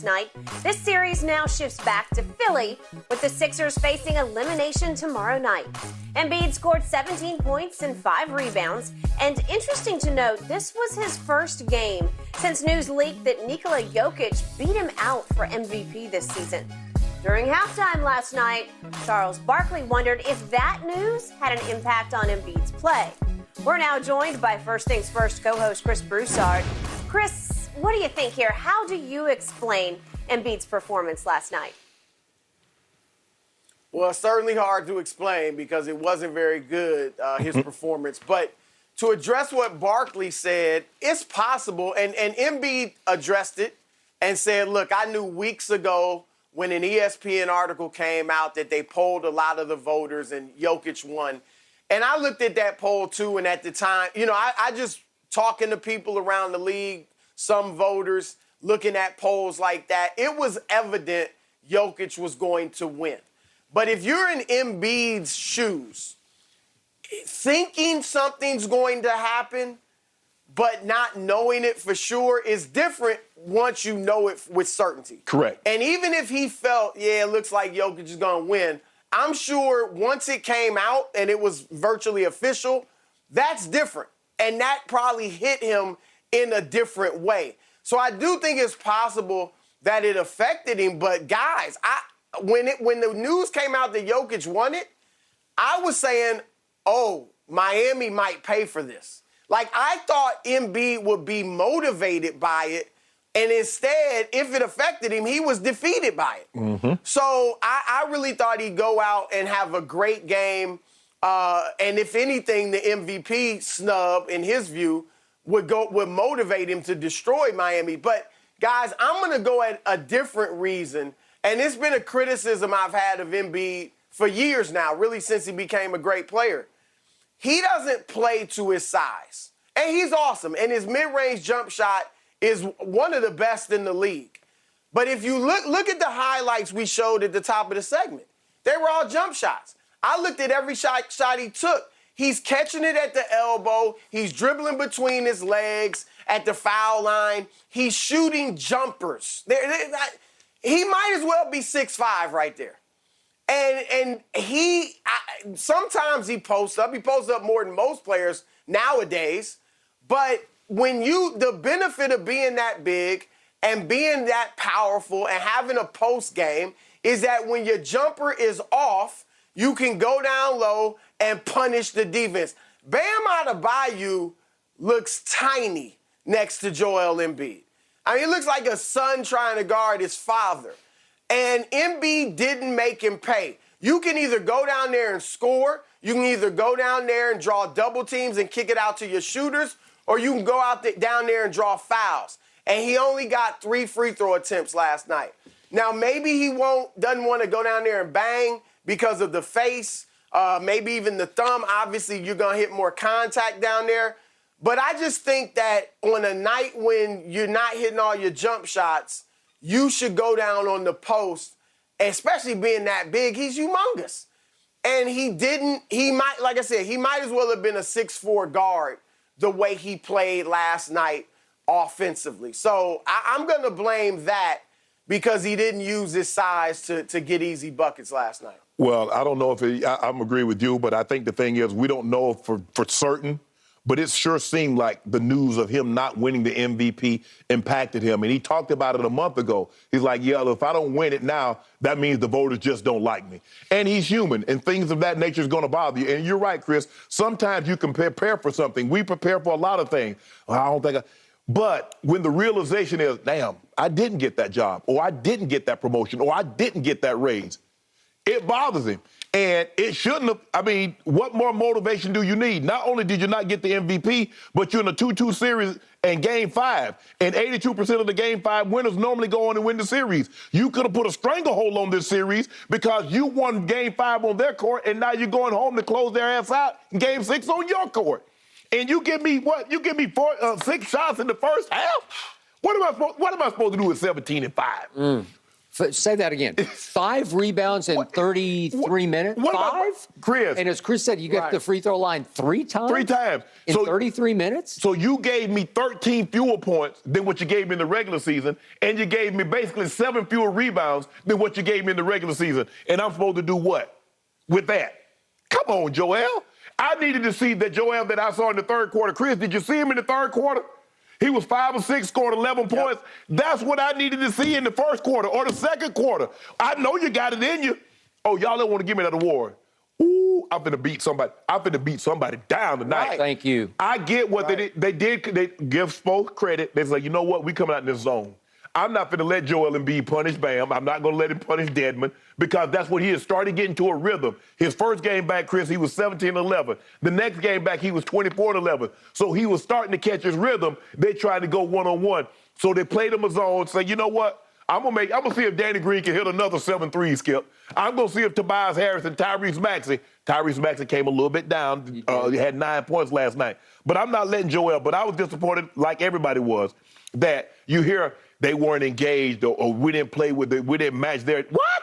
last night. This series now shifts back to Philly, with the Sixers facing elimination tomorrow night. Embiid scored 17 points and 5 rebounds, and interesting to note, this was his first game since news leaked that Nikola Jokic beat him out for MVP this season. During halftime last night, Charles Barkley wondered if that news had an impact on Embiid's play. We're now joined by First Things First co-host Chris Broussard. Chris, what do you think here? How do you explain Embiid's performance last night? Well, it's certainly hard to explain because it wasn't very good, his performance. But to address what Barkley said, it's possible, and Embiid addressed it and said, look, I knew weeks ago when an ESPN article came out that they polled a lot of the voters and Jokic won. And I looked at that poll, too, and at the time, I just talking to people around the league, some voters, looking at polls like that, it was evident Jokic was going to win. But if you're in Embiid's shoes, thinking something's going to happen but not knowing it for sure is different once you know it with certainty. Correct. And even if he felt, it looks like Jokic is going to win, I'm sure once it came out and it was virtually official, that's different. And that probably hit him in a different way. So I do think it's possible that it affected him. But, guys, when the news came out that Jokic won it, I was saying, Miami might pay for this. Like, I thought Embiid would be motivated by it, and instead, if it affected him, he was defeated by it. Mm-hmm. So I really thought he'd go out and have a great game, and if anything, the MVP snub, in his view, would motivate him to destroy Miami. But, guys, I'm going to go at a different reason, and it's been a criticism I've had of Embiid for years now, really since he became a great player. He doesn't play to his size. And he's awesome. And his mid-range jump shot is one of the best in the league. But if you look at the highlights we showed at the top of the segment, they were all jump shots. I looked at every shot he took. He's catching it at the elbow. He's dribbling between his legs at the foul line. He's shooting jumpers. He might as well be 6'5" right there. And sometimes he posts up. He posts up more than most players nowadays. But the benefit of being that big and being that powerful and having a post game is that when your jumper is off, you can go down low and punish the defense. Bam Adebayo looks tiny next to Joel Embiid. I mean, he looks like a son trying to guard his father. And Embiid didn't make him pay. You can either go down there and score, you can either go down there and draw double teams and kick it out to your shooters, or you can go down there and draw fouls. And he only got 3 free throw attempts last night. Now, maybe he doesn't want to go down there and bang because of the face, maybe even the thumb. Obviously, you're going to hit more contact down there. But I just think that on a night when you're not hitting all your jump shots, you should go down on the post, especially being that big. He's humongous. And he might as well have been a 6'4" guard the way he played last night offensively. So I'm going to blame that because he didn't use his size to get easy buckets last night. Well, I don't know if I'm agreeing with you, but I think the thing is we don't know for certain. But it sure seemed like the news of him not winning the MVP impacted him. And he talked about it a month ago. He's like, if I don't win it now, that means the voters just don't like me. And he's human, and things of that nature is going to bother you. And you're right, Chris. Sometimes you can prepare for something. We prepare for a lot of things. But when the realization is, damn, I didn't get that job, or I didn't get that promotion, or I didn't get that raise, it bothers him. And it shouldn't have, what more motivation do you need? Not only did you not get the MVP, but you're in a 2-2 series in Game 5. And 82% of the Game 5 winners normally go on and win the series. You could have put a stranglehold on this series because you won Game 5 on their court, and now you're going home to close their ass out in Game 6 on your court. And you give me what? You give me 6 shots in the first half? What am I supposed to do with 17-5? Say that again. 5 rebounds in 33 minutes? What 5? Chris. And as Chris said, you got to the free throw line 3 times? 3 times. In 33 minutes? So you gave me 13 fewer points than what you gave me in the regular season, and you gave me basically 7 fewer rebounds than what you gave me in the regular season. And I'm supposed to do what with that? Come on, Joel. I needed to see that Joel that I saw in the third quarter. Chris, did you see him in the third quarter? He was 5 or 6, scored 11 points. That's what I needed to see in the first quarter or the second quarter. I know you got it in you. Oh, y'all don't want to give me that award. Ooh, I'm finna beat somebody. I'm finna beat somebody down tonight. Right. Thank you. I get what they did. They give Spoke credit. They say, you know what? We coming out in this zone. I'm not finna let Joel Embiid punish Bam. I'm not gonna let him punish Dedmon because that's what he has started getting to a rhythm. His first game back, Chris, he was 17-11. The next game back, he was 24-11. So he was starting to catch his rhythm. They tried to go one-on-one. So they played him a zone, say, you know what? I'm gonna see if Danny Green can hit another 7-3, Skip. I'm gonna see if Tobias Harris and Tyrese Maxey came a little bit down. He had 9 points last night. But I'm not letting Joel, but I was disappointed like everybody was that you hear they weren't engaged or we didn't play with it, we didn't match their, what?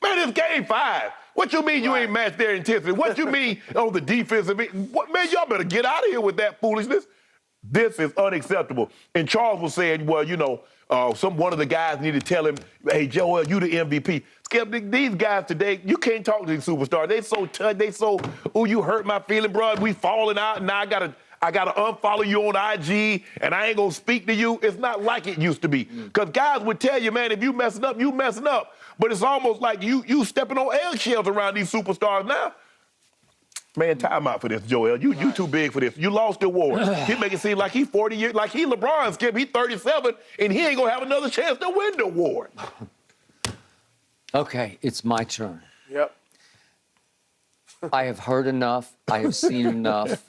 Man, it's game 5. What you mean you ain't matched their intensity? What you mean on the defensive end? What, man, y'all better get out of here with that foolishness. This is unacceptable. And Charles was saying, well, you know, one of the guys need to tell him, hey, Joel, you the MVP. Skip, these guys today, you can't talk to these superstars. They so touched, oh, you hurt my feeling, bro. We falling out, and now I gotta unfollow you on IG, and I ain't gonna speak to you. It's not like it used to be. Because guys would tell you, man, if you messing up, you messing up. But it's almost like you stepping on eggshells around these superstars now. Man, time out for this, Joel. You too big for this. You lost the award. He make it seem like he 40 years, like he LeBron, Skip. He 37, and he ain't gonna have another chance to win the award. Okay, it's my turn. Yep. I have heard enough. I have seen enough.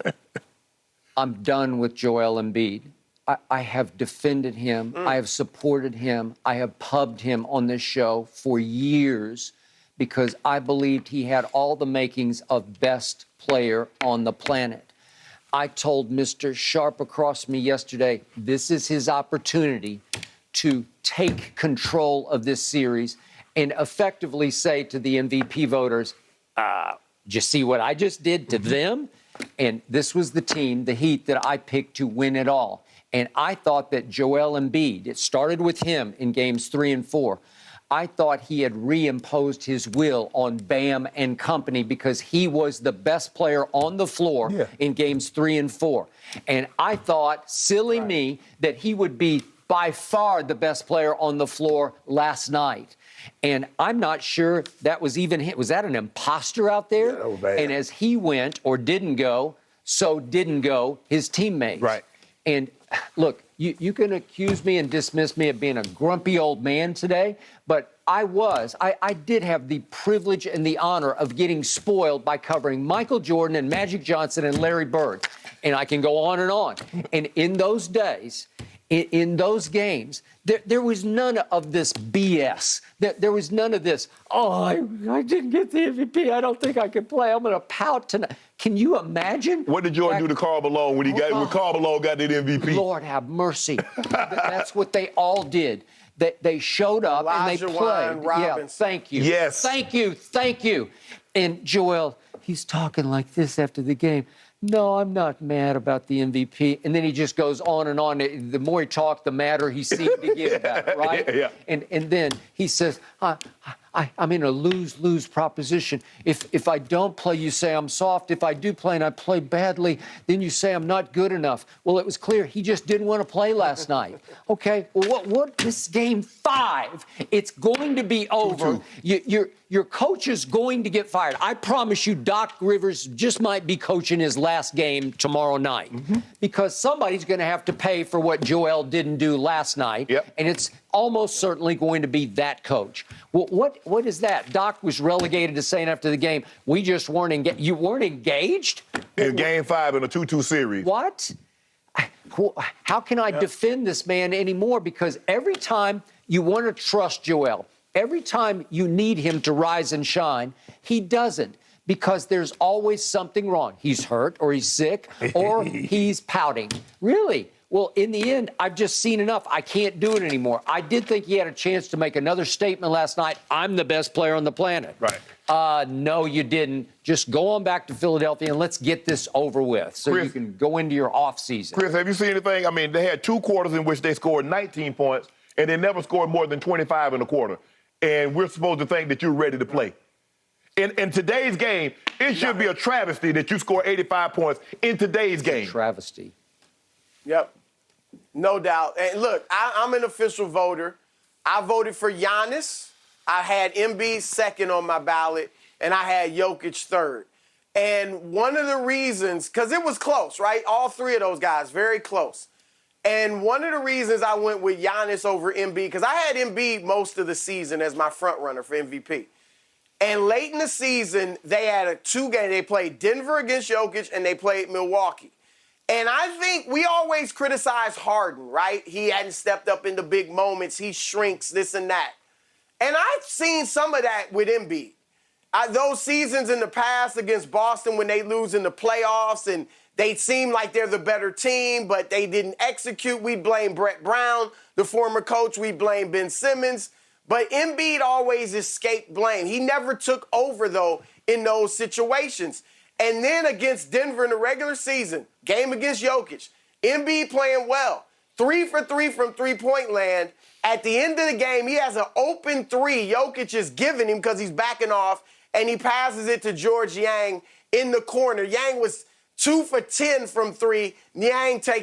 I'm done with Joel Embiid. I have defended him. I have supported him. I have pubbed him on this show for years because I believed he had all the makings of best player on the planet. I told Mr. Sharp across me yesterday, this is his opportunity to take control of this series and effectively say to the MVP voters, did you see what I just did to them? And this was the team, the Heat, that I picked to win it all. And I thought that Joel Embiid, it started with him in games 3 and 4. I thought he had reimposed his will on Bam and company because he was the best player on the floor in games 3 and 4. And I thought, silly me, that he would be by far the best player on the floor last night. And I'm not sure that was even him. Was that an imposter out there? Yeah, that was bad. And as he went or didn't go, so didn't go his teammates. Right. And look, you can accuse me and dismiss me of being a grumpy old man today, but I did have the privilege and the honor of getting spoiled by covering Michael Jordan and Magic Johnson and Larry Bird. And I can go on and on. And in those days, in those games, there was none of this BS. There was none of this, I didn't get the MVP. I don't think I can play. I'm going to pout tonight. Can you imagine? What did Jordan do to Karl Malone when Karl Malone got that MVP? Lord have mercy. That's what they all did. They showed up Elijah and they played. Robinson. Thank you. Yes. Thank you. And Joel, he's talking like this after the game. No, I'm not mad about the MVP. And then he just goes on and on. The more he talked, the madder he seemed to get about it, right? Yeah. And then he says, I'm in a lose-lose proposition. If I don't play, you say I'm soft. If I do play and I play badly, then you say I'm not good enough. Well, it was clear he just didn't want to play last night. Okay, well, what? This game 5, it's going to be over. Your coach is going to get fired. I promise you, Doc Rivers just might be coaching his last game tomorrow night because somebody's going to have to pay for what Joel didn't do last night, and it's almost certainly going to be that coach. Well, what is that? Doc was relegated to saying after the game, we just weren't engaged. You weren't engaged? In game 5 in a 2-2 series. What? How can I defend this man anymore? Because every time you want to trust Joel, every time you need him to rise and shine, he doesn't. Because there's always something wrong. He's hurt or he's sick or he's pouting. Really? Well, in the end, I've just seen enough. I can't do it anymore. I did think he had a chance to make another statement last night. I'm the best player on the planet. Right. No, you didn't. Just go on back to Philadelphia and let's get this over with so Chris, you can go into your offseason. Chris, have you seen anything? I mean, they had 2 quarters in which they scored 19 points, and they never scored more than 25 in a quarter. And we're supposed to think that you're ready to play. In today's game, it should be a travesty that you score 85 points in today's game. Travesty. Yep. No doubt. And look, I'm an official voter. I voted for Giannis. I had Embiid second on my ballot, and I had Jokic third. And one of the reasons, because it was close, right? All 3 of those guys, very close. And one of the reasons I went with Giannis over Embiid, because I had Embiid most of the season as my front runner for MVP. And late in the season, they had a 2-game. They played Denver against Jokic, and they played Milwaukee. And I think we always criticize Harden, right? He hadn't stepped up in the big moments. He shrinks, this and that. And I've seen some of that with Embiid. Those seasons in the past against Boston when they lose in the playoffs and they seem like they're the better team, but they didn't execute. We blame Brett Brown, the former coach. We blame Ben Simmons. But Embiid always escaped blame. He never took over, though, in those situations. And then against Denver in the regular season, game against Jokic, Embiid playing well, 3 for 3 from three-point land. At the end of the game, he has an open 3. Jokic is giving him because he's backing off, and he passes it to George Yang in the corner. Yang was 2 for 10 from 3. Yang takes